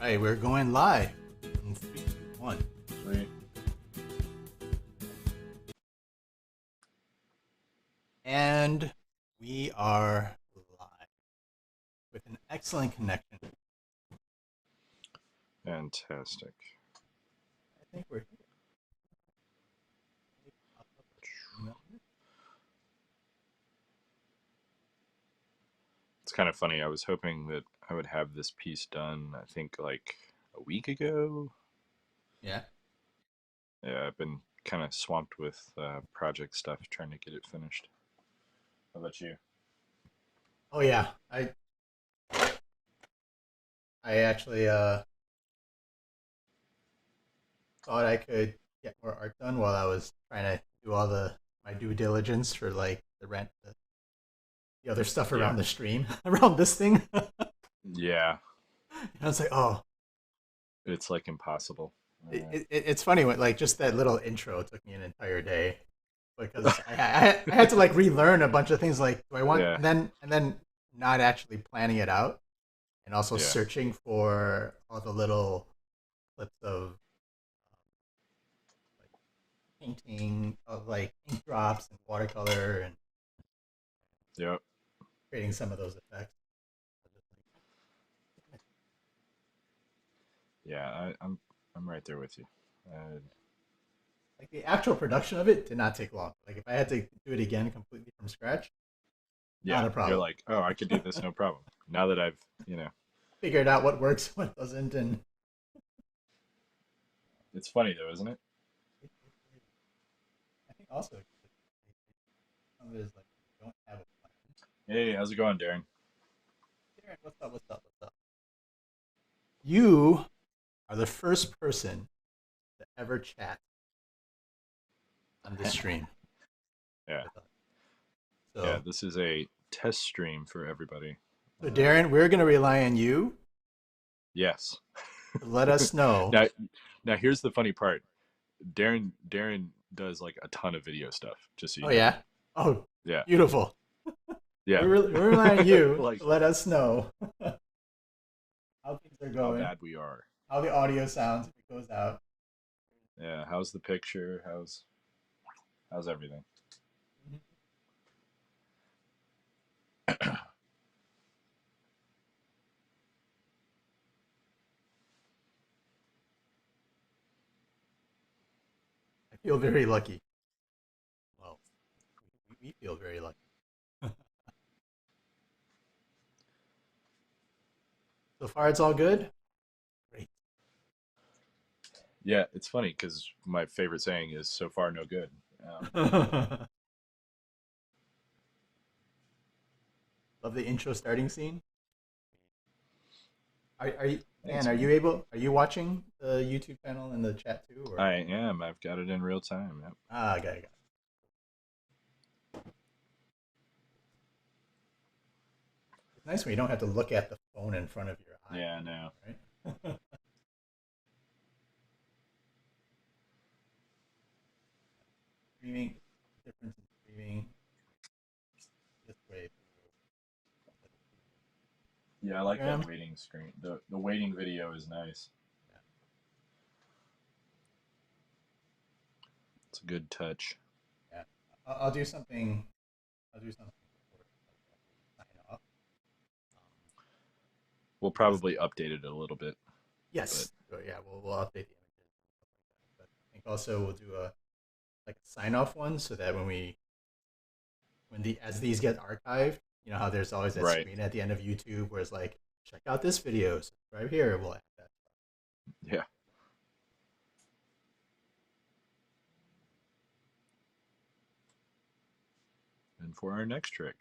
Hey, we're going live in 3, 2, 1. Sweet. And we are live with an excellent connection. Fantastic. I think we're here. It's kind of funny. I was hoping that I would have this piece done, I think like a week ago. Yeah. Yeah, I've been kind of swamped with project stuff trying to get it finished. How about you? Oh yeah. I actually thought I could get more art done while I was trying to do all my due diligence for like the other stuff Yeah. around the stream around this thing. Yeah, I was like, oh, it's like impossible. it's funny when like just that little intro took me an entire day because I had to like relearn a bunch of things like do I want Yeah, and then not actually planning it out and also yeah, searching for all the little clips of like painting of like ink drops and watercolor and yep. creating some of those effects. Yeah, I'm right there with you. Uh, Like the actual production of it did not take long. Like if I had to do it again completely from scratch, yeah, not a you're problem. like, oh, I could do this, no problem. Now that I've. Figured out what works, what doesn't, and It's funny though, isn't it? I think also some of it is like you don't have a plan. Hey, how's it going, Darren? Darren, what's up? What's up? What's up? You are the first person to ever chat on this stream Yeah, with us. yeah. So, This is a test stream for everybody. so Darren, we're going to rely on you Yes. to let us know. Now, now here's the funny part. Darren does like a ton of video stuff. Just so Oh you know. yeah. Oh, Yeah, beautiful. yeah. We're relying on you Like to let us know how things are how going, bad we are. how the audio sounds if it goes out. Yeah. How's the picture? How's everything? Mhm. I feel very lucky. Well, we feel very lucky. So far, it's all good. Great. Yeah, it's funny because my favorite saying is "so far no good." Um, Love the intro starting scene. Are you Dan? Thanks, Are you man. able? Are you watching the YouTube channel in the chat too? Or I am. I've got it in real time. Yep. got it. It's nice when you don't have to look at the phone in front of your eye, Yeah. No. right? Streaming, difference in streaming this way Yeah, I through like that Instagram. waiting screen. The waiting video is nice. Yeah. It's a good touch. Yeah. I'll do something. I'll do something before like, sign off. We'll Because probably update it a little bit, but yes, so, yeah, we'll update the images and stuff like that. But I think also we'll do a like a sign off one so that when the as these get archived, you know how there's always that right. screen at the end of YouTube where it's like, check out this video, subscribe here. We'll add that. Yeah. And for our next trick.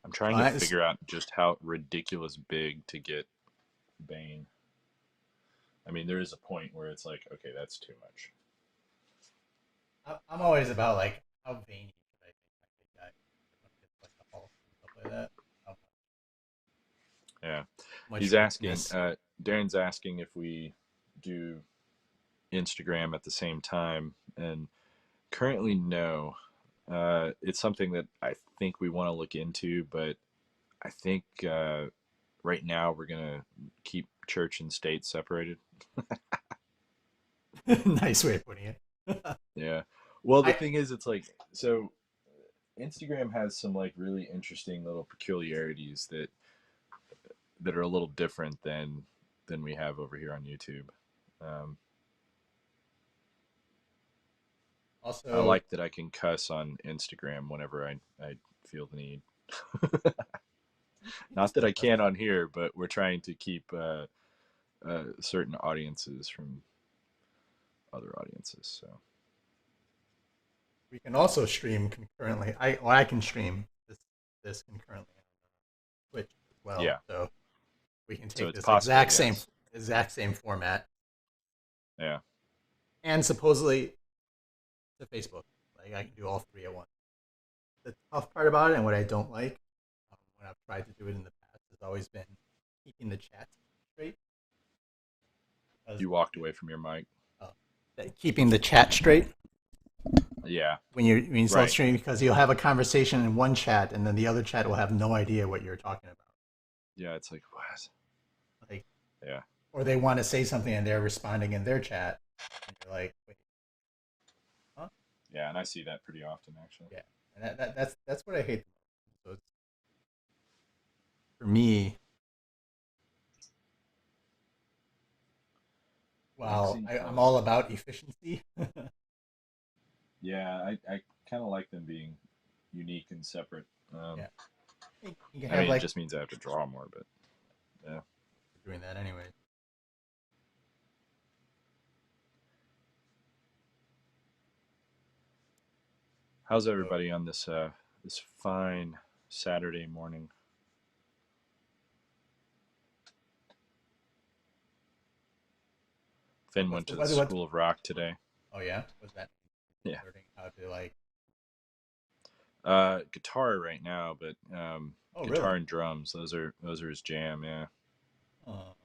I'm trying to Nice. figure out just how ridiculous big to get Bane. I mean, there is a point where it's like, okay, that's too much. I'm always about like how veiny should I make my big guy when it gets like the Hulk and stuff like that. How Yeah. much He's asking, richness. Darren's asking if we do Instagram at the same time. And Currently, no. It's something that I think we want to look into, but I think right now we're gonna keep church and state separated. Nice way of putting it. Yeah. Well, the I thing is, it's like so. Instagram has some like really interesting little peculiarities that are a little different than we have over here on YouTube. Um, I also like that I can cuss on Instagram whenever I feel the need. you can Not that still I cuss can on on here, but we're trying to keep certain audiences from other audiences. So we can also stream concurrently. I can stream this concurrently on Twitch as well. yeah, So we can so take it's this possible. Yes. exact same format Yeah. and supposedly to Facebook. Like I can do all three at once. The tough part about it and what I don't like when I've tried to do it in the past has always been keeping the chat straight because You walked away from your mic. uh, keeping the chat straight Yeah. when you start Right. streaming because you'll have a conversation in one chat and then the other chat will have no idea what you're talking about. Yeah. It's like what? Like, Yeah. or they want to say something and they're responding in their chat, and you're like, wait, huh? Yeah, and I see that pretty often actually. Yeah, and that's what I hate. So it's, for me, while Waxing I'm poetic. all about efficiency, Yeah, I kind of like them being unique and separate. yeah, you can I have mean, it like just means I have to draw more, but yeah. doing that anyway. How's So everybody on this fine Saturday morning? Finn what's went the to the weather? What? School of Rock today. Oh yeah, was that Yeah. learning how to like? Guitar right now, but Oh really? guitar and drums. Those are his jam. Yeah. Oh,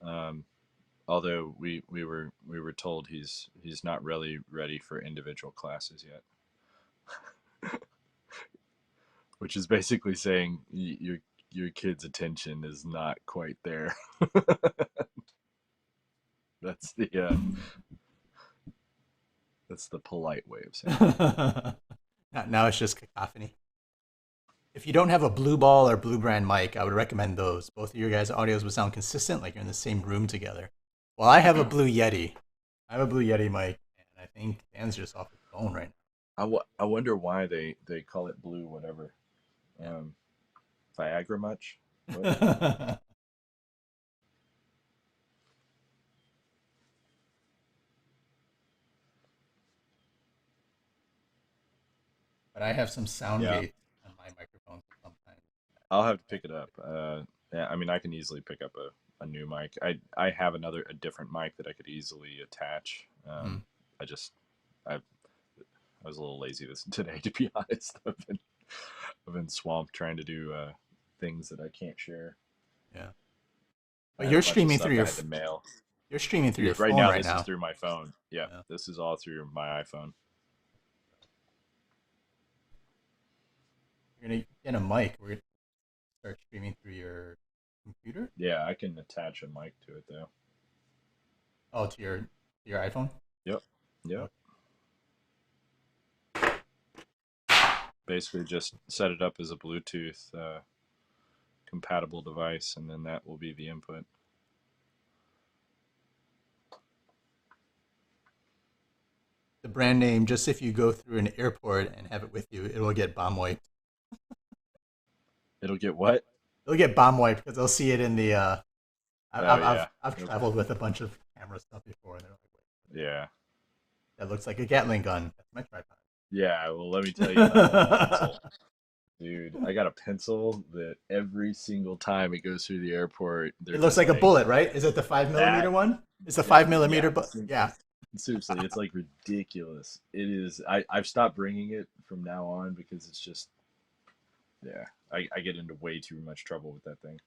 Um, although we were told he's not really ready for individual classes yet, which is basically saying your kid's attention is not quite there. That's the polite way of saying it. now it's just cacophony. If you don't have a blue ball or blue brand mic, I would recommend those. Both of your guys' audios would sound consistent, like you're in the same room together. Well, I have a blue Yeti. I have a blue Yeti mic, and I think Dan's just off his phone right I wonder why they call it blue whatever. Um, Viagra much? What? now. But I have some sound Yeah, gates on my microphone, so sometimes. I'll have to pick it up. Yeah, I mean, I can easily pick up a new mic. I have a different mic that I could easily attach. Mhm. I just I I was a little lazy today, to be honest. I've been swamped trying to do things that I can't share. Yeah. I But had a bunch of stuff I had to mail. you're streaming through your Right phone now, right this is now. through my phone. Yeah, Yeah. this is all through my iPhone. You're gonna get a mic. We're gonna start streaming through your computer. Yeah, I can attach a mic to it though. Oh, to your iPhone. Yep. Yep. Okay. Basically, just set it up as a Bluetooth compatible device, and then that will be the input. The brand name, just if you go through an airport and have it with you, it will get bomb wiped. It'll get what? It'll get bomb wiped because they'll see it in the. Oh yeah. I've It'll, traveled with a bunch of camera stuff before, and they're like, "Wait, yeah. that looks like a Gatling gun. That's my tripod." Yeah. Well, let me tell you about that pencil. Dude, I got a pencil that every single time it goes through the airport, they're It looks just like a like bullet, right? Is it the 5 millimeter that. one? It's the That 5 millimeter, yeah. but yeah. Seriously, it's like ridiculous. It is. I've stopped bringing it from now on because it's just yeah. I get into way too much trouble with that thing.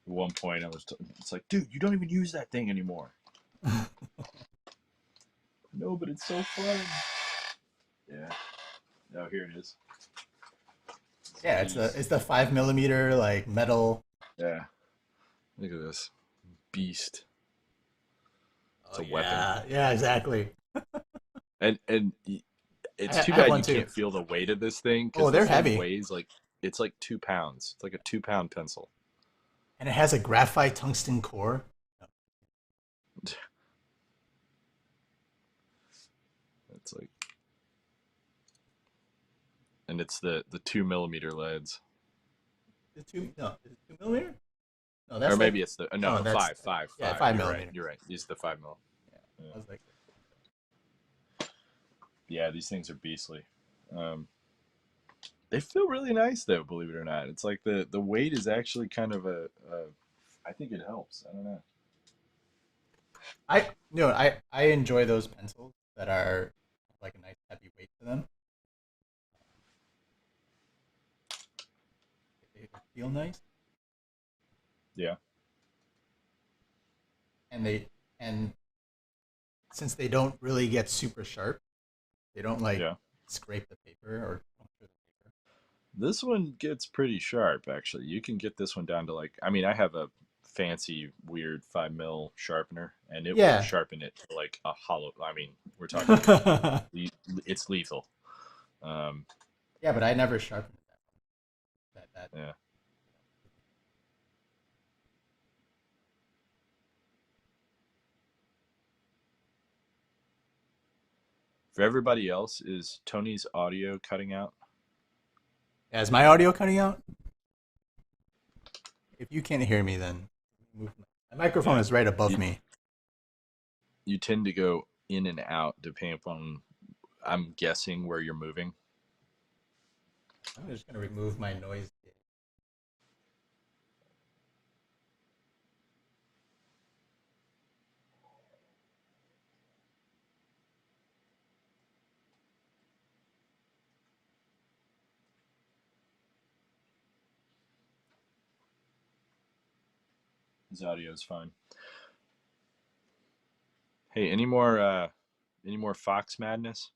At one point, it's like, dude, you don't even use that thing anymore. No, but it's so fun. Yeah. Oh, here it is. Yeah, it's the 5 millimeter like metal. Yeah. Look at this beast. It's Oh a weapon. yeah, yeah, exactly. And it's too I have bad one you too. can't feel the weight of this thing Oh, because they're this thing heavy, weighs like it's like 2 pounds. It's like a 2 pound pencil. and it has a graphite tungsten core. It's like, and it's the 2 millimeter leads, Is it two? No, is it 2 millimeter? No, or that's like maybe it's the no no, no that's five five yeah, five. five You're right. millimeter. You're right. These are the 5 mil. Yeah, Yeah. I was like, Yeah, these things are beastly. Um, they feel really nice though, believe it or not. It's like the weight is actually kind of a I think it helps. I don't know. I enjoy those pencils that are like a nice heavy weight to them. They feel nice, Yeah, and and since they don't really get super sharp, they don't like yeah. scrape the paper or puncture the paper. This one gets pretty sharp actually. You can get this one down to like I mean I have a fancy weird 5 mil sharpener and it will Yeah. sharpen it to like a hollow. I mean we're talking it's lethal. Um, Yeah, but I never sharpened that. yeah. For everybody else, is Tony's audio cutting out? Yeah, is my audio cutting out? If you can't hear me, then move my microphone Yeah. is right above You, me. you tend to go in and out depending upon, I'm guessing, where you're moving. I'm just gonna remove my noise gate. His audio is fine. Hey, any more Fox madness?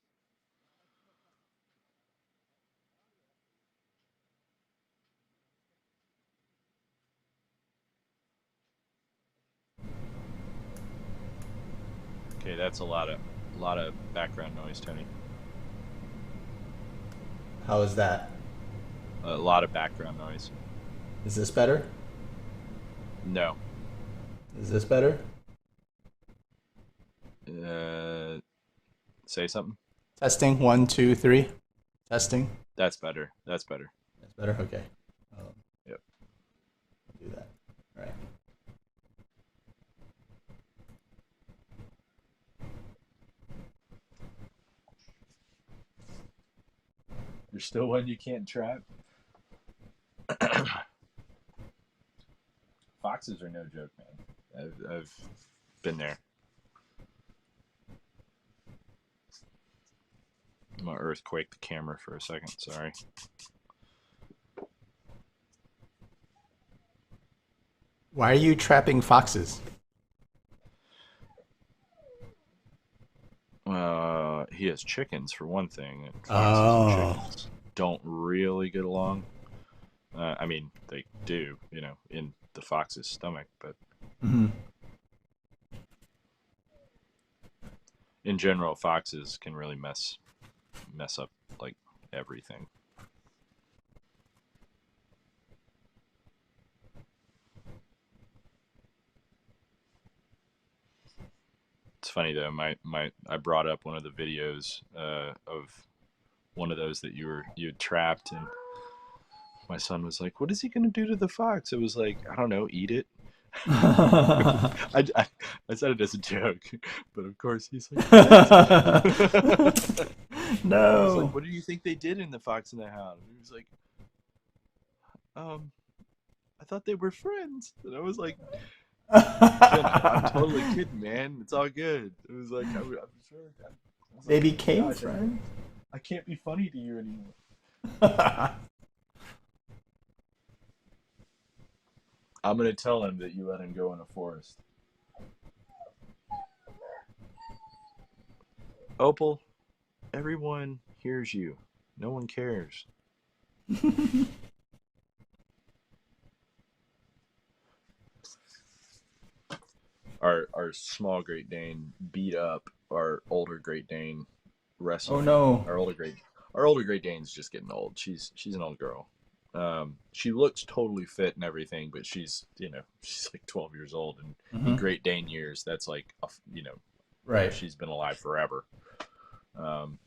Okay, that's a lot of background noise, Tony. How is that? A lot of background noise. Is this better? No. Is this better? Uh, say something. Testing 1, 2, 3. Testing. That's better. That's better. That's better. Okay. Um, Yep. do that. All right. There's still one you can't trap. Foxes are no joke, man. I've been there. I'm gonna earthquake the camera for a second. Sorry. Why are you trapping foxes? He has chickens for one thing, and foxes and Oh. chickens don't really get along. I mean, they do, you know, in the fox's stomach, but Mm-hmm. in general, foxes can really mess up like everything. It's funny though. My I brought up one of the videos of one of those that you had trapped, and my son was like, "What is he gonna do to the fox?" It was like, I don't know, eat it. I said it as a joke, but of course he's like, "What?" I was like, No. "What do you think they did in the Fox and the Hound?" And he was like, I thought they were friends." And I was like, "Ken, I'm totally kidding, man. It's all good." It was like, I'm sure. I was They like, "Oh my became gosh, friends. I can't be funny to you anymore." I'm gonna tell him that you let him go in a forest. Opal, everyone hears you. No one cares. Our small Great Dane beat up our older Great Dane Oh wrestling. no. Our older Great Dane's just getting old. She's an old girl. She looks totally fit and everything, but she's like 12 years old, and in Hmm. Great Dane years, that's like Right. she's been alive forever. Um,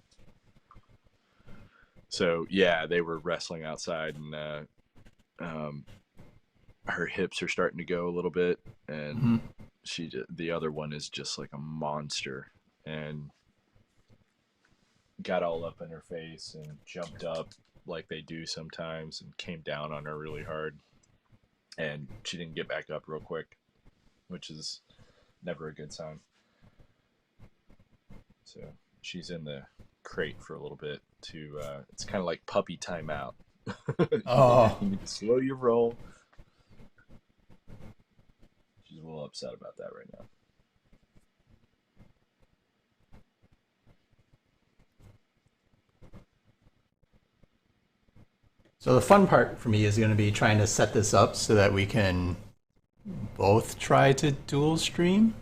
so yeah, they were wrestling outside, and um, her hips are starting to go a little bit, and Hmm. the other one is just like a monster, and got all up in her face and jumped up like they do sometimes and came down on her really hard, and she didn't get back up real quick, which is never a good sign. So she's in the crate for a little bit to it's kind of like puppy timeout. Oh. You need to slow your roll. She's a little upset about that right now. So the fun part for me is going to be trying to set this up so that we can both try to dual stream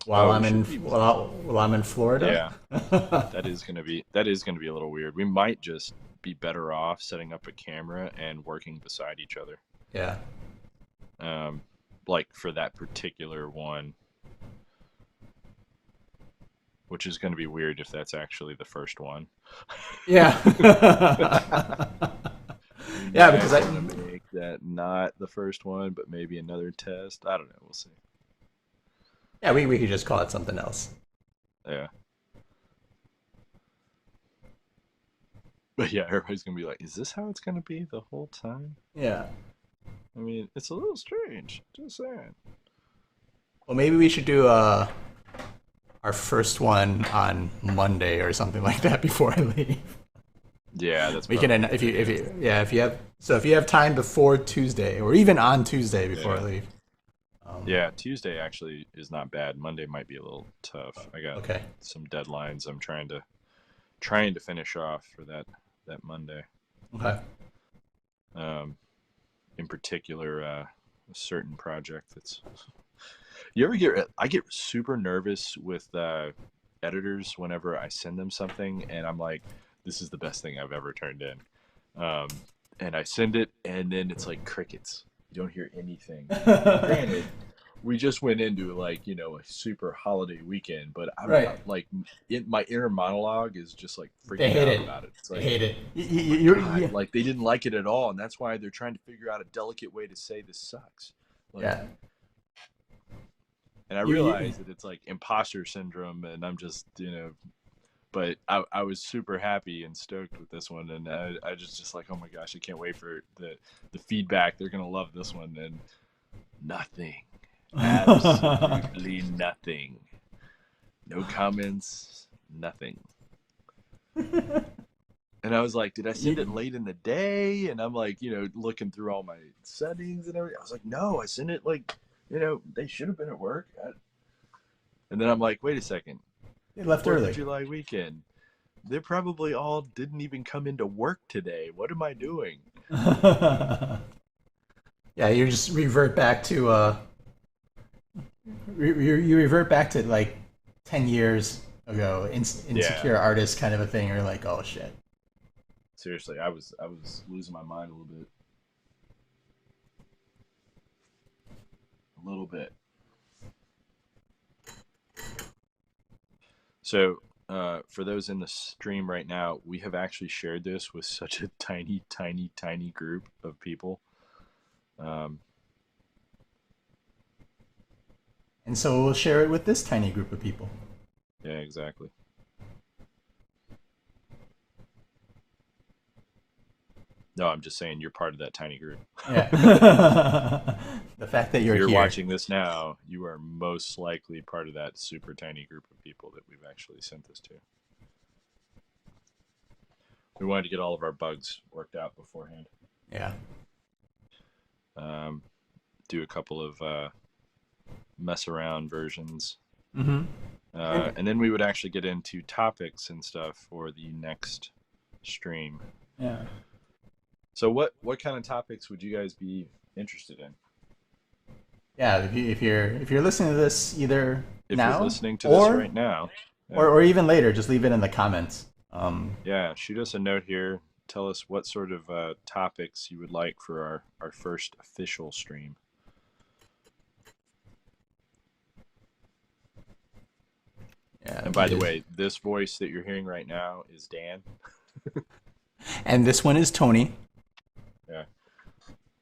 while Oh, I'm we in should be. while I'm in Florida. Yeah, that is gonna be a little weird. We might just be better off setting up a camera and working beside each other. Yeah. Um, like for that particular one, which is going to be weird if that's actually the first one. Yeah. We Yeah, might because I want to make that not the first one, but maybe another test. I don't know. We'll see. yeah, we could just call it something else. Yeah. But yeah, everybody's going to be like, is this how it's going to be the whole time? Yeah. I mean, it's a little strange. Just saying. Well, maybe we should do our first one on Monday or something like that before I leave. Yeah, that's We can probably a if good you idea. if you have time before Tuesday or even on Tuesday before I Yeah. leave. Um, Yeah, Tuesday actually is not bad. Monday might be a little tough. I got okay. some deadlines I'm trying to finish off for that Monday. Okay. Um, in particular, a certain project that's. You ever get? I get super nervous with editors whenever I send them something, and I'm like, "This is the best thing I've ever turned in," and I send it, and then it's like crickets. You don't hear anything. And granted, we just went into like a super holiday weekend, but Right. like my inner monologue is just like They freaking hate out it. about it. It's They like, hate it. oh my god, like they didn't like it at all, and that's why they're trying to figure out a delicate way to say this sucks. Like, Yeah. and I You realize that it's like imposter syndrome, and I'm just but I was super happy and stoked with this one, and I just like, oh my gosh, I can't wait for the feedback. They're gonna love this one, and nothing, absolutely nothing, no comments, nothing. And I was like, did I send it you late in the day? And I'm like, looking through all my settings and everything. I was like, no, I sent it like, they should have been at work. And then I'm like, wait a second. they left 4th of early. July weekend. They probably all didn't even come into work today. What am I doing? Yeah, you just revert back to you revert back to like 10 years ago, Yeah, insecure artist kind of a thing. You're like, oh shit. seriously, I was losing my mind a little bit. So, for those in the stream right now, we have actually shared this with such a tiny, tiny, tiny group of people. Um, And so we'll share it with this tiny group of people. yeah, exactly. No, I'm just saying you're part of that tiny group. Yeah. The fact that If you're you're here. watching this now, you are most likely part of that super tiny group of people that we've actually sent this to. We wanted to get all of our bugs worked out beforehand. Yeah. Do a couple of mess around versions. Mm-hmm. And And then we would actually get into topics and stuff for the next stream. yeah, So what kind of topics would you guys be interested in? yeah. If you're listening to this either If you're now listening to this or right now, or yeah, or even later, just leave it in the comments. yeah, shoot us a note here. Tell us what sort of topics you would like for our first official stream. Yeah, And by it the is. way, this voice that you're hearing right now is Dan. And this one is Tony. Yeah.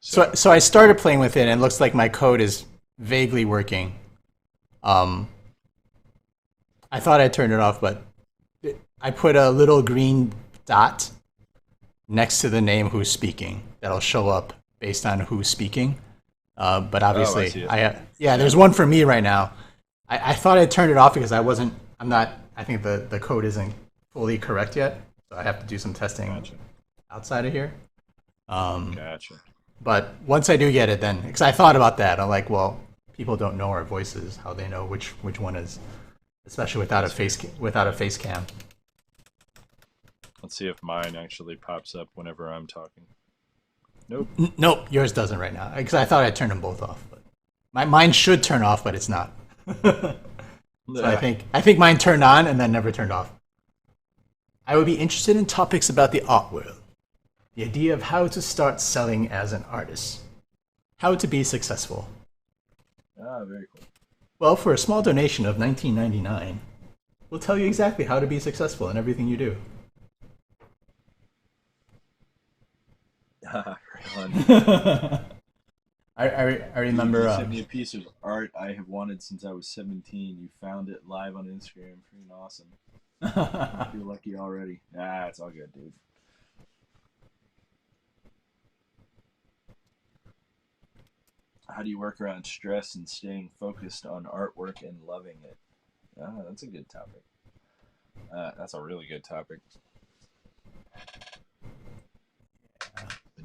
So So so I started playing with it, and it looks like my code is vaguely working. Um, I thought I turned it off, but I put a little green dot next to the name who's speaking that'll show up based on who's speaking. But oh, I obviously, see it. yeah, Yeah. there's one for me right now. I thought I turned it off because I'm not, I think the code isn't fully correct yet. So I have to do some testing Gotcha. outside of here. Um, Gotcha. but once I do get it, then, because I thought about that, I'm like, well, people don't know our voices, how they know which one is, especially without a That's fair. face cam. Let's see if mine actually pops up whenever I'm talking. Nope. Nope, yours doesn't right now. Because I thought I turned them both off, but mine should turn off, but it's not. So Ah, I think mine turned on and then never turned off. I would be interested in topics about the art world, the idea of how to start selling as an artist, how to be successful. very cool. Well, for a small donation of 19.99, we'll tell you exactly how to be successful in everything you do. Right on. I You remember. sent me a piece of art I have wanted since I was 17. You found it live on Instagram. Freaking awesome. I feel lucky already. Ah, it's all good, dude. How do you work around stress and staying focused on artwork and loving it? Ah, that's a good topic. That's a really good topic.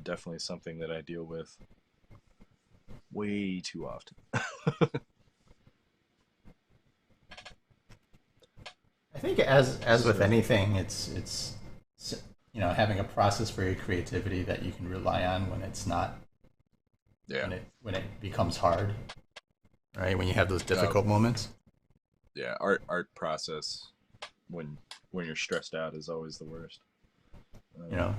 Definitely something that I deal with way too often. I think as with So, anything, it's having a process for your creativity that you can rely on when it's not yeah. when it becomes hard, right? When you have those Oh, difficult moments, yeah. Art process when when you're stressed out is always the worst. you Um, know,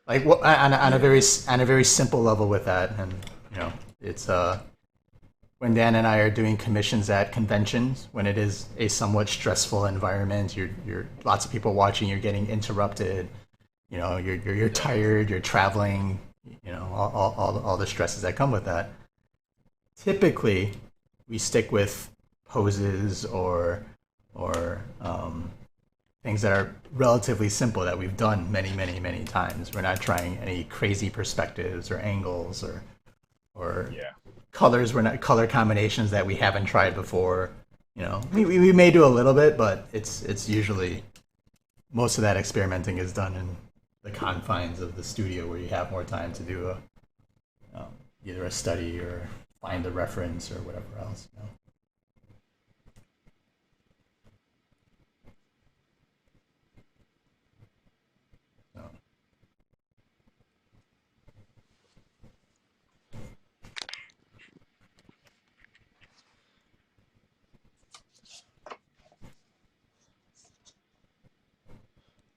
like on a yeah. very simple level with that, and it's when Dan and I are doing commissions at conventions, when it is a somewhat stressful environment, you're lots of people watching, you're getting interrupted, you're Yeah. tired, you're traveling, all the stresses that come with that. Typically, we stick with poses or things that are relatively simple that we've done many times. We're not trying any crazy perspectives or angles or Yeah. colors. We're not color combinations that we haven't tried before. We may do a little bit, but it's usually most of that experimenting is done in the confines of the studio where you have more time to do either a study or find a reference or whatever else. So,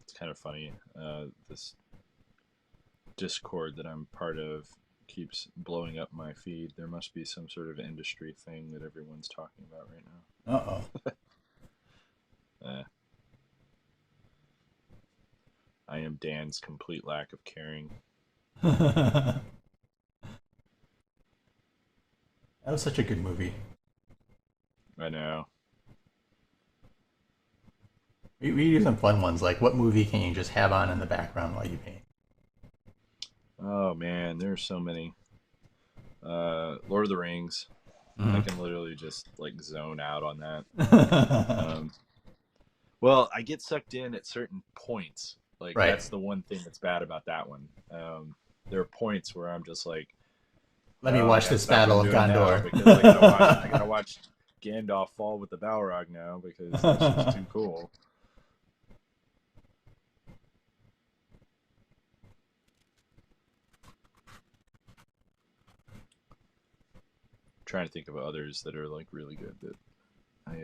It's kind of funny. This Discord that I'm part of keeps blowing up my feed. There must be some sort of industry thing that everyone's talking about right uh now. I am Dan's complete lack of caring. oh. That was such a good movie. I know. We do some fun ones, like what movie can you just have on in the background while you paint? Oh man, there's so many. Lord of the Rings. I Mm-hmm. can literally just like zone out on that. Um, well, I get sucked in at certain points. Like Right. that's the one thing that's bad about that one. There are points where I'm just like, Let me oh, I watch gotta this stop what Battle I'm of doing now Gondor. because I gotta watch Gandalf fall with the Balrog now because that's just too cool. Trying to think of others that are like really good that I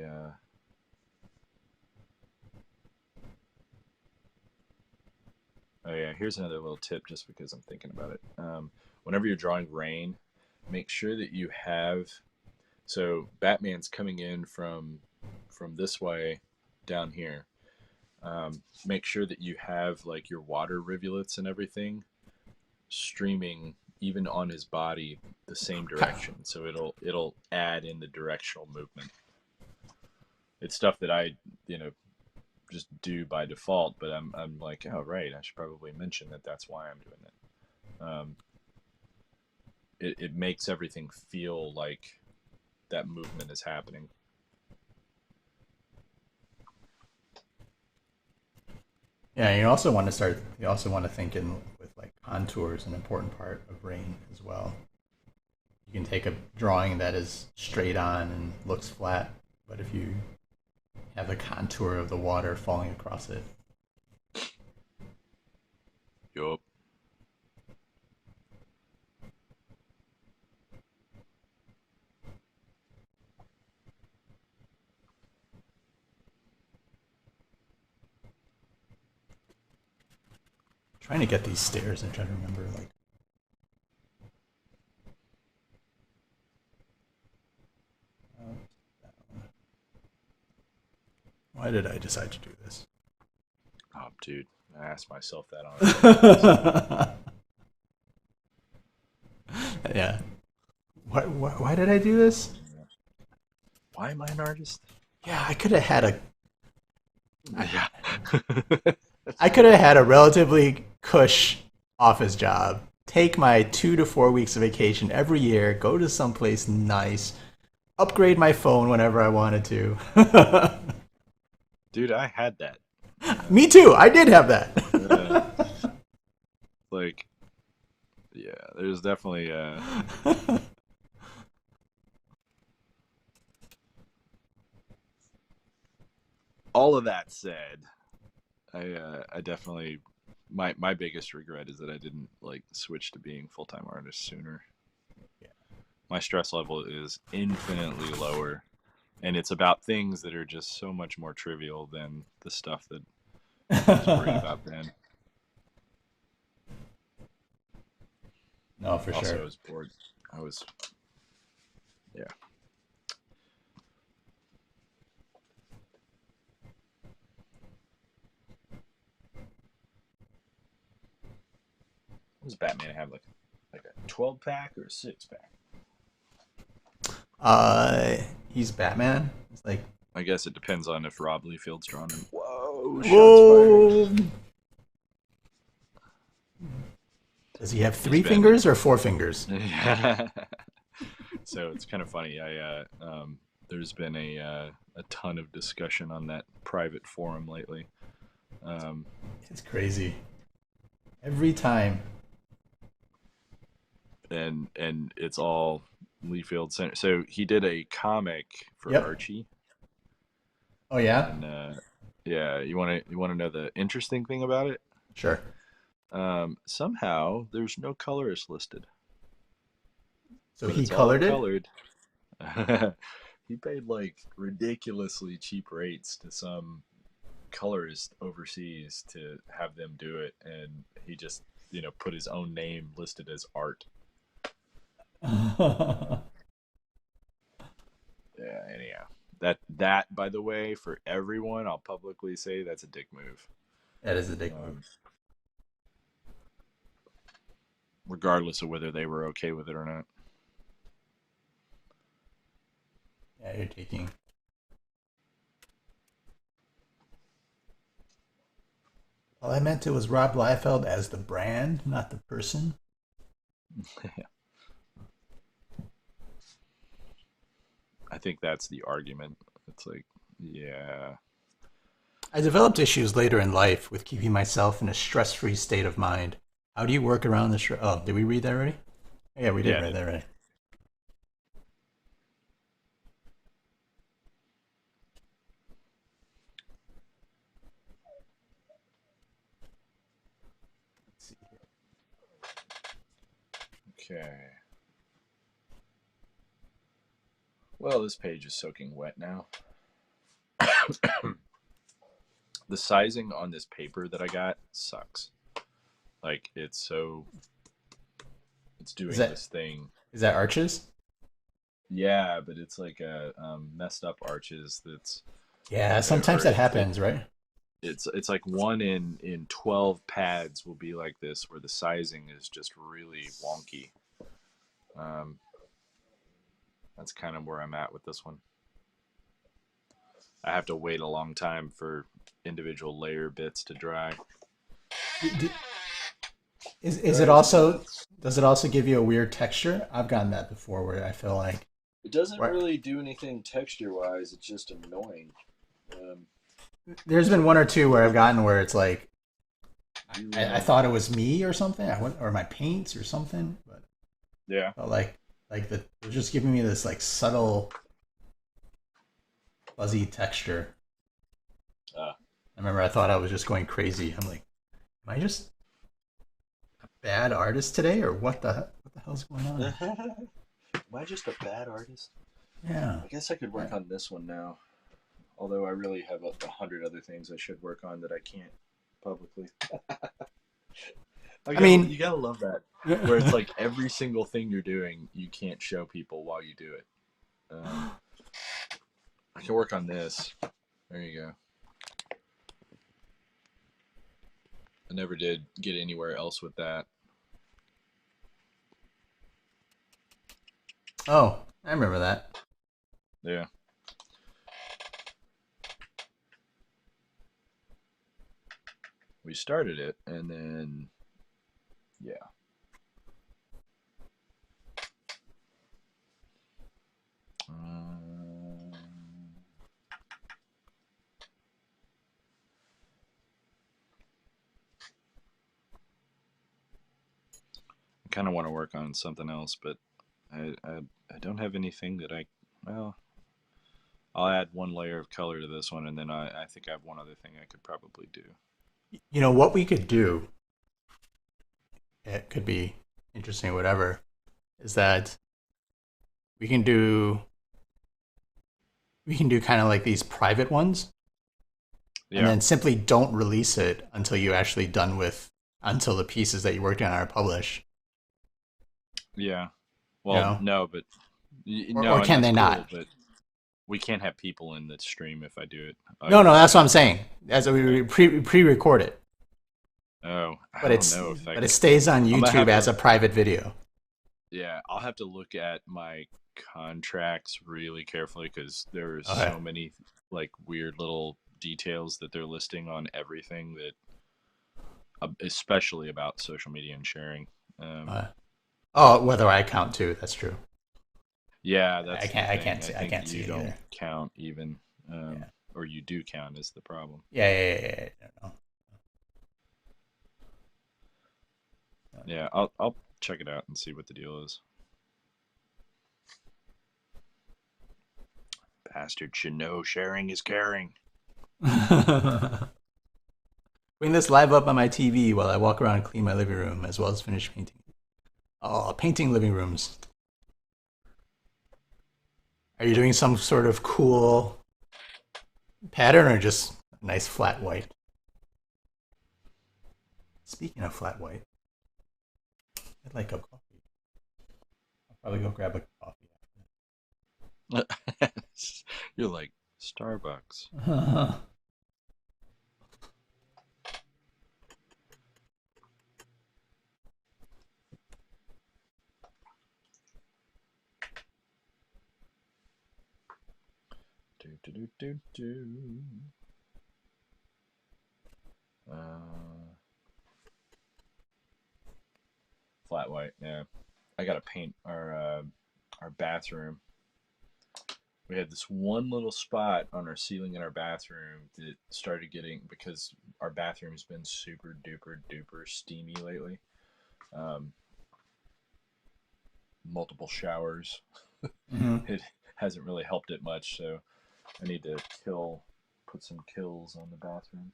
oh yeah, here's another little tip just because I'm thinking about it. Whenever you're drawing rain, make sure that you have, so Batman's coming in from this way down here. Make sure that you have like your water rivulets and everything streaming even on his body the same direction, so it'll add in the directional movement. It's stuff that I, you know, just do by default, but I'm like, oh right, I should probably mention that that's why I'm doing it. It makes everything feel like that movement is happening. Yeah, you also want to start. You also want to think in with like contours, an important part of rain as well. You can take a drawing that is straight on and looks flat, but if you have a contour of the water falling across it. Yup. Trying to get these stairs and trying to remember like. Why did I decide to do this? Oh, dude, I asked myself that on. Yeah. Why did I do this? Why am I an artist? Yeah, I could have had a. Yeah. I could have had a relatively cush office job. Take my 2 to 4 weeks of vacation every year, go to someplace nice, upgrade my phone whenever I wanted to. Dude, I had that. Me too. I did have that. Like, yeah, there's definitely all of that said, I definitely my biggest regret is that I didn't like switch to being full time artist sooner. Yeah. My stress level is infinitely lower, and it's about things that are just so much more trivial than the stuff that I was worried about then. No, for Also, sure. I was bored. I was, yeah. What does Batman have, like a 12 pack or a 6 pack? He's Batman. It's like, I guess it depends on if Rob Liefeld's drawn him. Whoa, shots whoa. fired. Does he have He's 3 fingers or 4 fingers? So it's kind of funny. There's been a ton of discussion on that private forum lately. It's crazy. Every time. And it's all Liefeld Center. So he did a comic for Yep. Archie. Oh yeah. And yeah, you want to know the interesting thing about it? Sure. Somehow there's no colorist listed. So But he it's all colored it. colored. He paid like ridiculously cheap rates to some colorist overseas to have them do it, and he just put his own name listed as art. Yeah, anyhow, that by the way, for everyone, I'll publicly say that's a dick move. That is a dick move. Regardless of whether they were okay with it or not. Yeah, you're taking. Well, I meant it was Rob Liefeld as the brand, not the person. I think that's the argument. It's like, yeah. I developed issues later in life with keeping myself in a stress-free state of mind. How do you work around the stress? Oh, did we read that already? Yeah, we did read that already. Okay. Well, this page is soaking wet now. The sizing on this paper that I got sucks. Like it's Is doing that this thing. is that arches? Yeah, but it's like a messed up arches. Yeah, Or sometimes that happens, right? it's like one in 12 pads will be like this, where the sizing is just really wonky. Um, that's kind of where I'm at with this one. I have to wait a long time for individual layer bits to dry. Is it also does it also give you a weird texture? I've gotten that before where I feel like It doesn't where, really do anything texture wise. It's just annoying. Um, there's been one or two where I've gotten where it's like I you, thought it was me or something, or my paints or something, but Yeah. felt like they're just giving me this like subtle fuzzy texture. uh, I remember I thought I was just going crazy. I'm like, am I just a bad artist today, or what the hell's going on? am I just a bad artist? Yeah. I guess I could work on this one now. Although I really have 100 other things I should work on that I can't publicly. I mean, you gotta love that, where it's like every single thing you're doing, you can't show people while you do it. I can work on this. There you go. I never did get anywhere else with that. oh, I remember that. Yeah. We started it, and then, yeah. I kind of want to work on something else, but I don't have anything that well, I'll add one layer of color to this one, and then I think I have one other thing I could probably do. You know what we could do? It could be interesting, whatever. Is that we can do kind of like these private ones, and Yeah. then simply don't release it until you're actually done with until the pieces that you worked on are published. Yeah. You Well, know, no, but no, or and can that's they cool, not? but we can't have people in the stream if I do it. No, no, that's what I I'm saying. As we pre-record it, Oh, I but don't know if but it stays on I'm gonna YouTube have as to. a private video. Yeah, I'll have to look at my contracts really carefully, because there's Okay. so many like weird little details that they're listing on everything, that especially about social media and sharing. Um, Oh, whether I count too. That's true. yeah, I that's the can't. I thing. can't I see. I think can't see you it don't either. count even, Yeah. or you do count is the problem. Yeah. No. Yeah, I'll check it out and see what the deal is. Bastard should know sharing is caring. Putting this live up on my TV while I walk around and clean my living room, as well as finish painting. Oh, painting living rooms. Are you doing some sort of cool pattern or just nice flat white? Speaking of flat white, I'd like a coffee. I'll probably go grab a You're like Starbucks. coffee. Do. Flat white. Yeah, I gotta paint our bathroom. We had this one little spot on our ceiling in our bathroom that started getting, because our bathroom's been super duper steamy lately. Um, Multiple showers. Mm-hmm. It hasn't really helped it much, so I need to put some kills on the bathroom.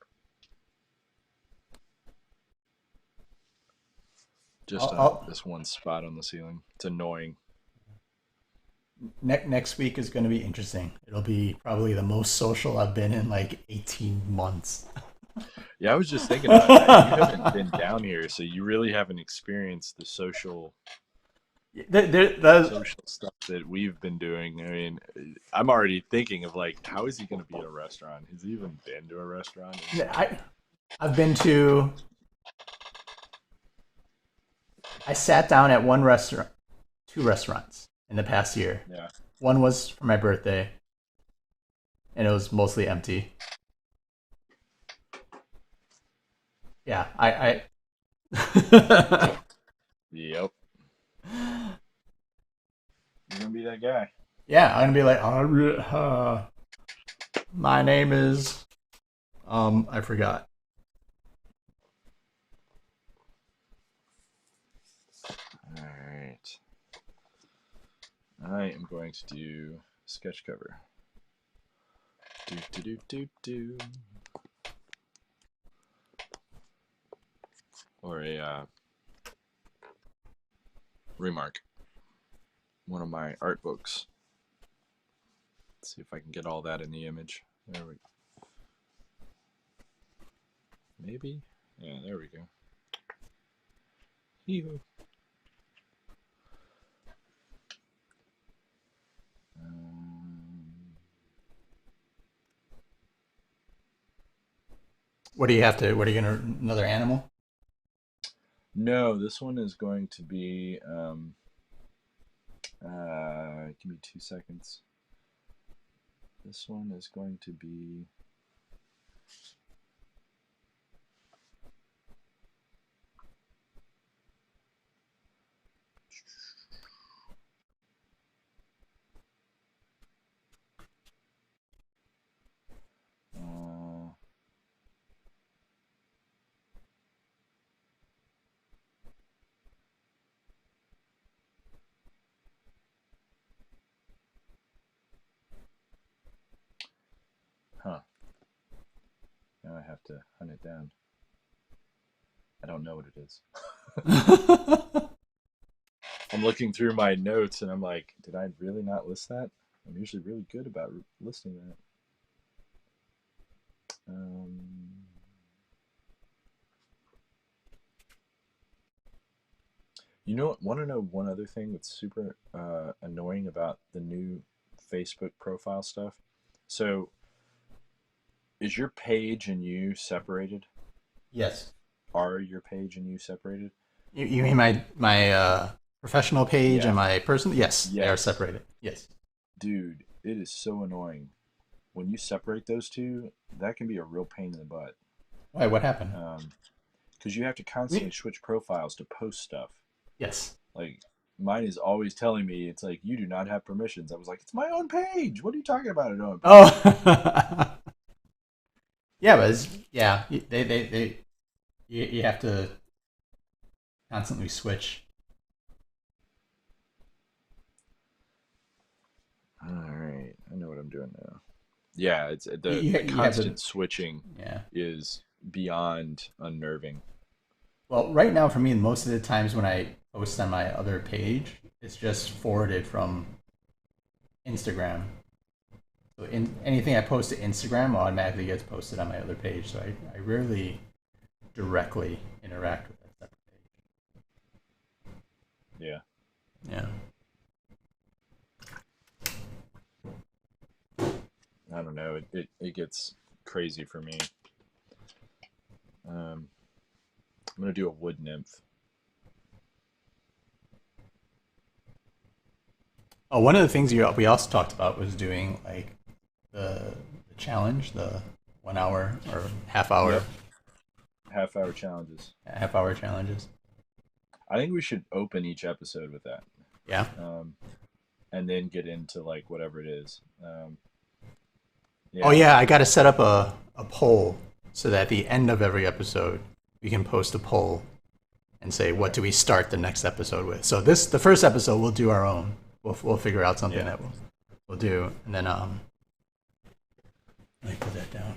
just on I'll, this one spot on the ceiling. It's annoying. next week is going to be interesting. It'll be probably the most social I've been in like 18 months. Yeah, I was just thinking about that. You haven't been down here, so you really haven't experienced the social stuff that we've been doing. I mean, I'm already thinking of like, how is he going to be at a restaurant? Has he even been to a restaurant? I've been to. I sat down at one restaurant, two restaurants in the past year. Yeah. One was for my birthday, and it was mostly empty. Yeah, I Yep. You're gonna be that guy. yeah, I'm gonna be like, my name is, I forgot. All right. I am going to do sketch cover. Do do do do do. Or a remark. One of my art books. Let's see if I can get all that in the image. There we go. Maybe? Yeah, there we go. Hee-hoo. What do you have to? What are you gonna? Another animal? No, this one is going to be. Give me 2 seconds. This one is going to be. Huh. Now I have to hunt it down. I don't know what it is. I'm looking through my notes and I'm like, did I really not list that? I'm usually really good about listing that. You know, want to know one other thing that's super annoying about the new Facebook profile stuff? So, is your page and you separated? Yes. Are your page and you separated? You mean my professional page and Yeah. my personal? Yes, they are Yes. separated. Yes. Dude, it is so annoying. When you separate those two, that can be a real pain in the butt. Why? What happened? Because you have to constantly switch profiles to post stuff. Yes. Like, mine is always telling me, it's like, you do not have permissions. I was like, it's my own page. What are you talking about? It own page? Oh. Yeah, but they you have to constantly switch. All right, I know what I'm doing now. Yeah, it's the You have constant to, switching yeah. is beyond unnerving. Well, right now for me, most of the times when I post on my other page, it's just forwarded from Instagram. So anything I post to Instagram automatically gets posted on my other page. So I rarely directly interact with that separate page. Yeah. Yeah. I don't know. It gets crazy for me. I'm gonna do a wood nymph. Oh, one of the things we also talked about was doing like the challenge, the 1 hour or half hour, Yep. Half-hour challenges. half-hour challenges. I think we should open each episode with that. Yeah. And then get into like whatever it is. Oh yeah, I got to set up a poll so that at the end of every episode we can post a poll and say what do we start the next episode with. So the first episode we'll do our own. We'll figure out something that we'll do, and then let me put that down.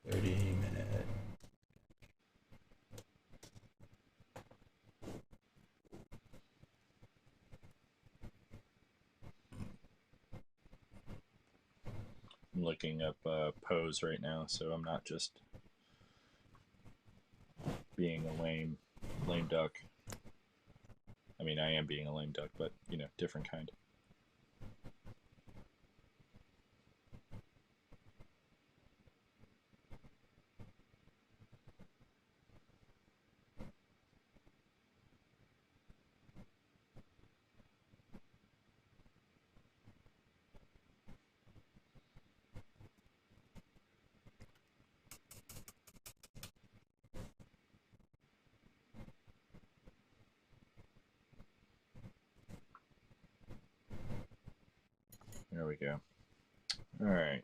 30-minute. I'm looking up pose right now, so I'm not just being a lame duck. I mean, I am being a lame duck, but you know, different kind. There we go. All right.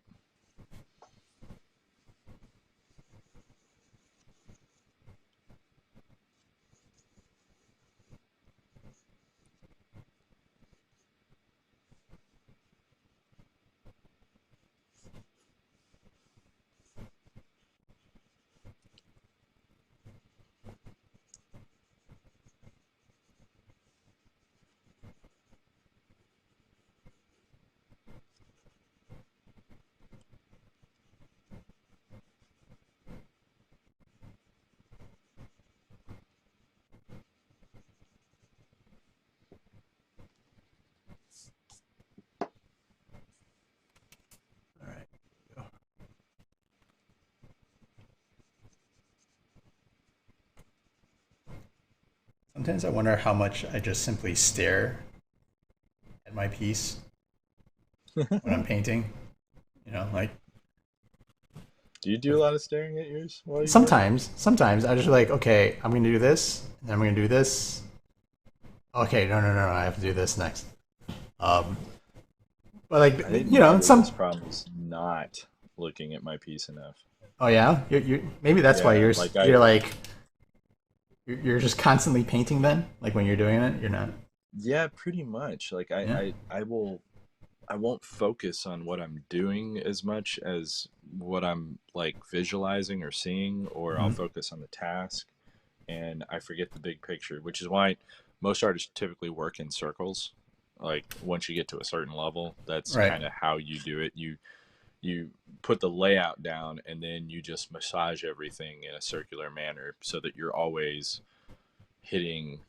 All right. Go. Sometimes I wonder how much I just simply stare at my piece when I'm painting. You know, like Do you do a lot of staring at yours while you work? sometimes I just like, okay, I'm gonna do this, and then I'm gonna do this. Okay, no, I have to do this next. Um, but like, I think you my know, biggest some. problem is not looking at my piece enough. Oh yeah, you maybe that's why Yeah, you're like you're like you're just constantly painting. Then, like when you're doing it, you're not. yeah, pretty much. Like Yeah. I won't focus on what I'm doing as much as what I'm like visualizing or seeing, or I'll Mhm. focus on the task and I forget the big picture, which is why most artists typically work in circles. Like once you get to a certain level, that's Right. kind of how you do it. You put the layout down and then you just massage everything in a circular manner so that you're always hitting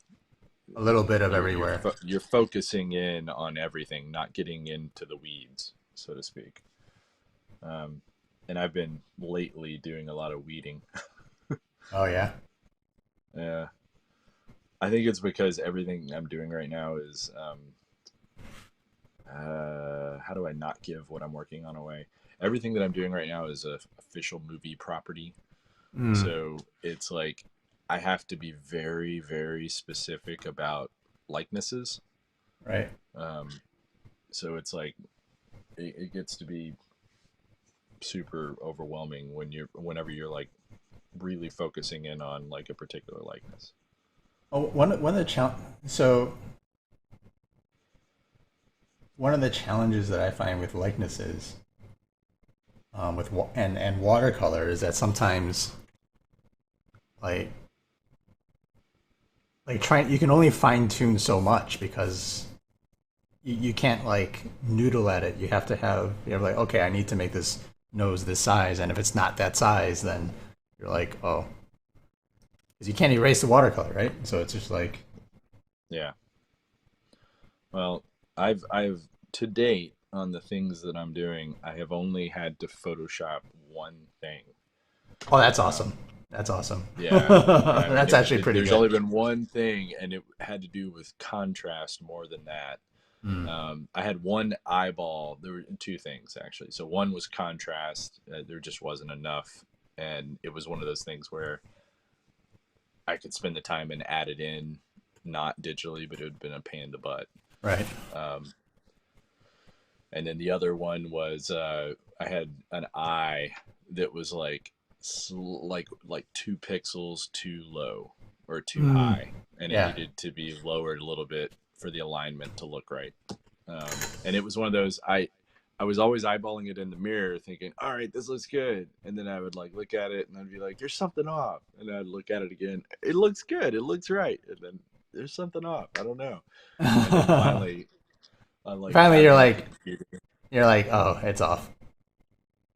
A little bit of you're everywhere. you're focusing in on everything, not getting into the weeds, so to speak. Um, and I've been lately doing a lot of weeding. Oh yeah. Yeah, I think it's because everything I'm doing right now is how do I not give what I'm working on away? Everything that I'm doing right now is a official movie property, Mm, so it's like I have to be very, very specific about likenesses. right. Um, so it's like it gets to be super overwhelming whenever you're like really focusing in on like a particular likeness. Oh, one of the so one of the challenges that I find with likenesses, and watercolor is that sometimes like trying you can only fine tune so much because you can't like noodle at it. You have to have you're like, okay, I need to make this nose this size, and if it's not that size, then you're like, oh, because you can't erase the watercolor, right? So it's just like, Yeah. Well, I've to date on the things that I'm doing, I have only had to Photoshop one thing. oh, that's awesome. Um, That's awesome. yeah, yeah. I mean, That's actually pretty there's good. only been one thing, and it had to do with contrast more than that. Mm, I had one eyeball. There were two things actually. So one was contrast. There just wasn't enough, and it was one of those things where I could spend the time and add it in, not digitally, but it would have been a pain in the butt. right. Um, and then the other one was I had an eye that was like like 2 pixels too low or too Mm, high, and it yeah. needed to be lowered a little bit for the alignment to look right. And it was one of those I was always eyeballing it in the mirror, thinking, "All right, this looks good," and then I would like look at it, and I'd be like, "There's something off," and I'd look at it again. It looks good. It looks right, and then there's something off. I don't know. And then finally, I like Finally, tapped into the computer. you're like, oh, it's off.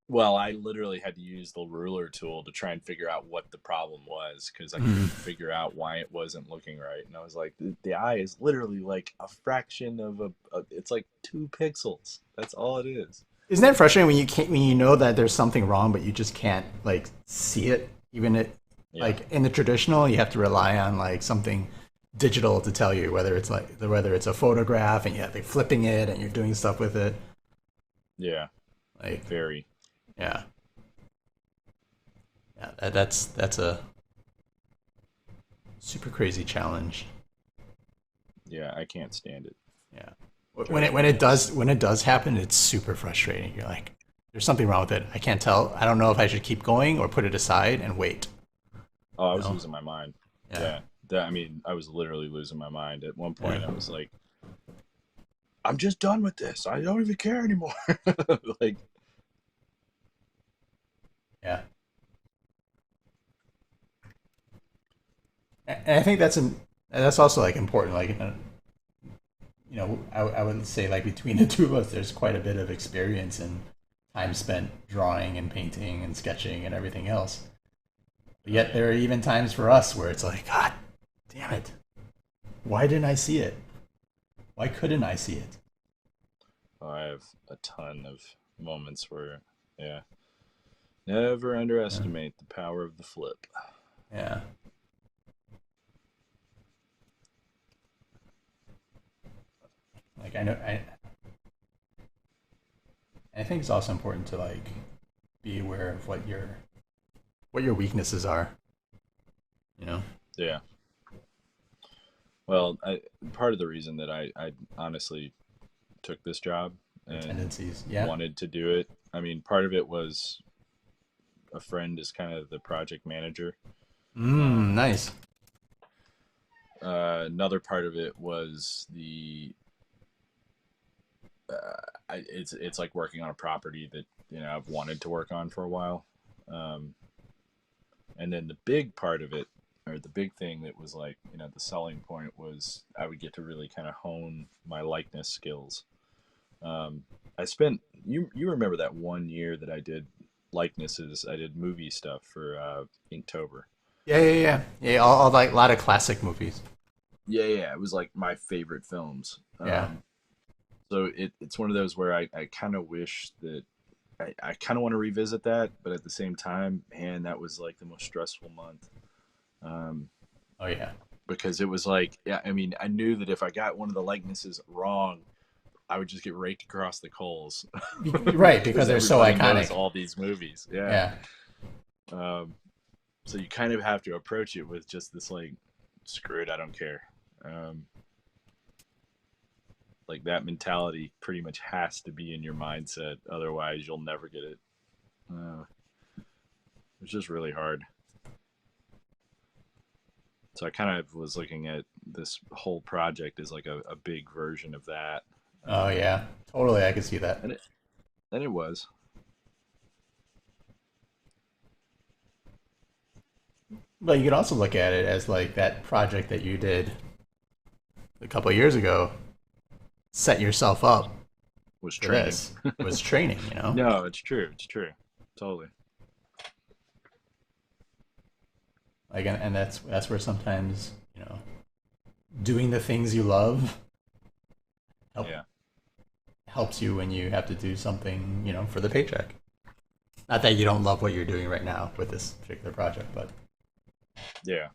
Well, I literally had to use the ruler tool to try and figure out what the problem was because I couldn't Mhm. figure out why it wasn't looking right. And I was like, the eye is literally like a fraction of it's like 2 pixels. That's all it is. Isn't that frustrating when you can't when you know that there's something wrong, but you just can't like see it? Even it Yeah. like in the traditional, you have to rely on like something digital to tell you whether it's a photograph and you have to flipping it and you're doing stuff with it. Yeah. Like Very. yeah, yeah, that's a super crazy challenge. Yeah. I can't stand it. Yeah. When Drives me nuts. when it does happen, it's super frustrating. You're like, there's something wrong with it. I can't tell. I don't know if I should keep going or put it aside and wait. Oh, I You was know? losing my mind. Yeah. Yeah. I mean, I was literally losing my mind. At one Yeah. point, I was like, I'm just done with this. I don't even care anymore. Like, Yeah. And I think that's also like important. Like, I would say like between the two of us, there's quite a bit of experience and time spent drawing and painting and sketching and everything else. But oh, yet yeah. there are even times for us where it's like, God damn it. Why didn't I see it? Why couldn't I see it? Oh, I have a ton of moments where, yeah, never Yeah. underestimate the power of the flip. Yeah. Like I think it's also important to like be aware of what your weaknesses are. You know, Yeah. Well, part of the reason that I honestly took this job your and tendencies. Yeah. wanted to do it, I mean, part of it was a friend is kind of the project manager. Um, Nice. another part of it was it's like working on a property that I've wanted to work on for a while, um, and then the big part of it, or the big thing that was like the selling point was I would get to really kind of hone my likeness skills. Um, I spent you remember that one year that I did likenesses. I did movie stuff for Inktober. Yeah, yeah, yeah, yeah. All like a lot of classic movies. Yeah, yeah, it was like my favorite films. Yeah. So it's one of those where I kind of wish that I kind of want to revisit that, but at the same time, man, that was like the most stressful month. Um, Oh yeah. because it was like, yeah, I mean, I knew that if I got one of the likenesses wrong, I would just get raked across the coals Right, because because they're so everybody knows iconic. all these movies. Yeah. Yeah. Um, so you kind of have to approach it with just this like, screw it, I don't care. Um, like that mentality pretty much has to be in your mindset, otherwise you'll never get it. Uh, it's just really hard. So I kind of was looking at this whole project as like a big version of that. Oh Um, yeah. Totally, I can see that. and it was. But you could also look at it as like that project that you did a couple of years ago. Set yourself up Was for training. this. It was training. You know. No, it's true. It's true. Totally. Like, and that's where sometimes doing the things you love help, Yeah. helps you when you have to do something for the paycheck. Not that you don't love what you're doing right now with this particular project, but Yeah.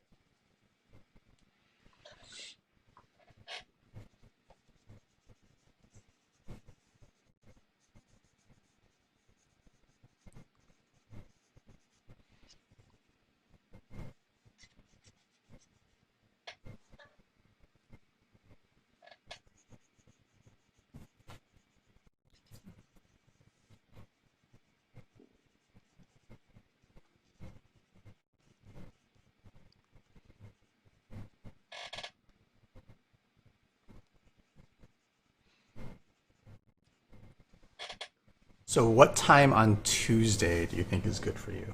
So what time on Tuesday do you think is good for you?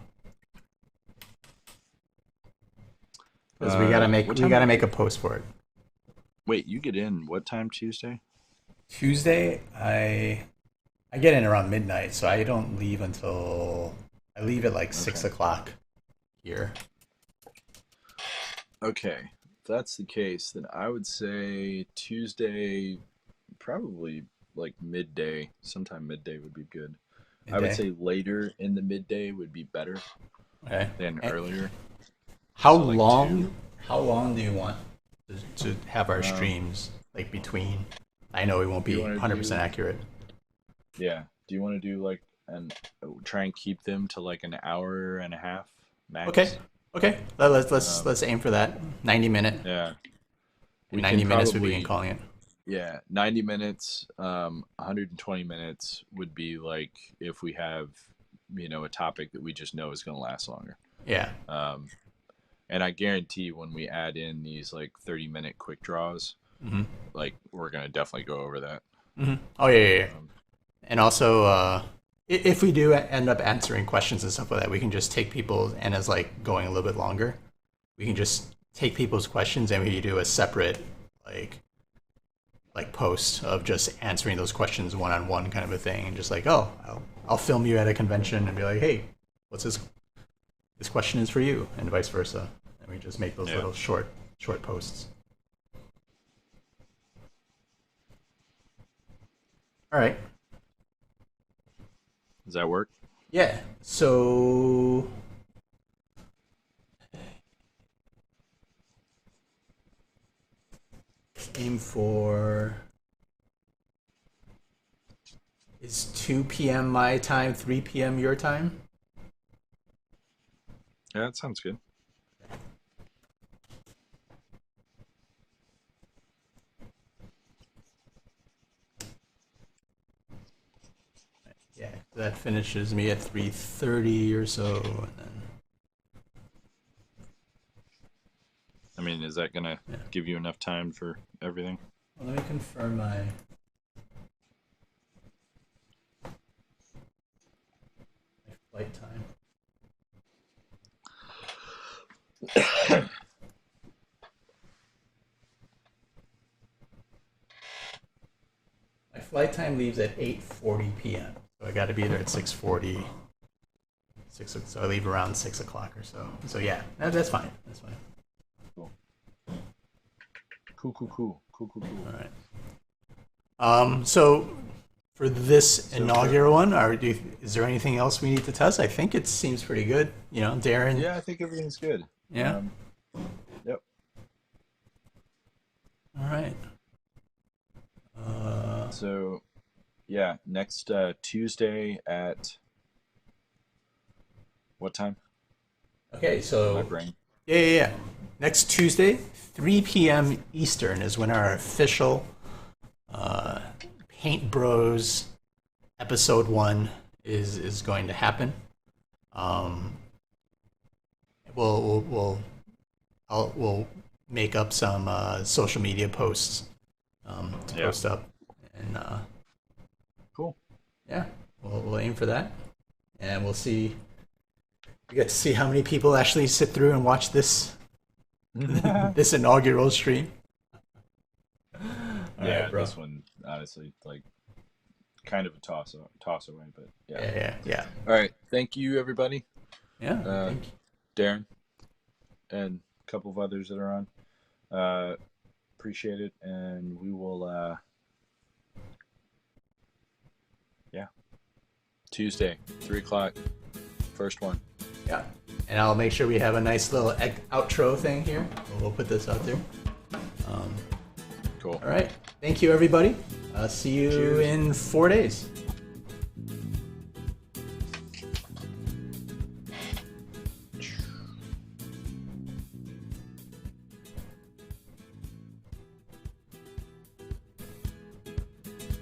Because we gotta make a post for it. Wait, you get in what time Tuesday? Tuesday, I get in around midnight, so I don't leave until I leave at like 6 o'clock here. Okay, if that's the case, then I would say Tuesday, probably like midday. Sometime midday would be good. Midday? I would say later in the midday would be better than earlier. How So, like, long? How long do you want to have our streams like between? I know we won't be 100% accurate. Yeah. Do you want to do like try and keep them to like an hour and a half max? Okay. Let's aim for that. 90-minute. Yeah. 90 minutes would be calling it. Yeah, 90 minutes, 120 minutes would be like if we have, a topic that we just know is going to last longer. Yeah. And I guarantee when we add in these like 30-minute quick draws, like we're going to definitely go over that. Mm-hmm. Oh, yeah. And also, if we do end up answering questions and stuff like that, we can just take people's, and as like going a little bit longer, we can just take people's questions and we do a separate like post of just answering those questions one-on-one kind of a thing, and just like, I'll film you at a convention and be like, hey, what's this question is for you, and vice versa, and we just make those little short posts. All right. Does that work? Yeah. So aim for is 2 p.m. my time, 3 p.m. your time? Yeah, that sounds good. Yeah, that finishes me at 3:30 or so, and then. I mean, is that gonna give you enough time for everything? Well, let me confirm my flight time. My flight time leaves at 8:40 p.m. So I got to be there at 6:40. So I leave around 6 o'clock or so. So yeah, that's fine. That's fine. Cool. All right. So for this inaugural one, is there anything else we need to test? I think it seems pretty good. Darren. Yeah, I think everything's good. Yeah. Yep. All right. So, yeah, next Tuesday at what time? Okay, so My brain. Yeah. Next Tuesday, 3 p.m. Eastern is when our official Paint Bros episode 1 is going to happen. We'll make up some social media posts to post up, and cool. Yeah, we'll aim for that, and we'll see. We get to see how many people actually sit through and watch this this inaugural stream. Yeah, right, this one honestly, like, kind of a toss away, but yeah. All right, thank you everybody. Yeah, thank you. Darren and a couple of others that are on. Appreciate it, and we will. Tuesday, 3 o'clock, first one. Yeah, and I'll make sure we have a nice little outro thing here. We'll put this out there. Cool. All right. Thank you, everybody. See you in 4 days.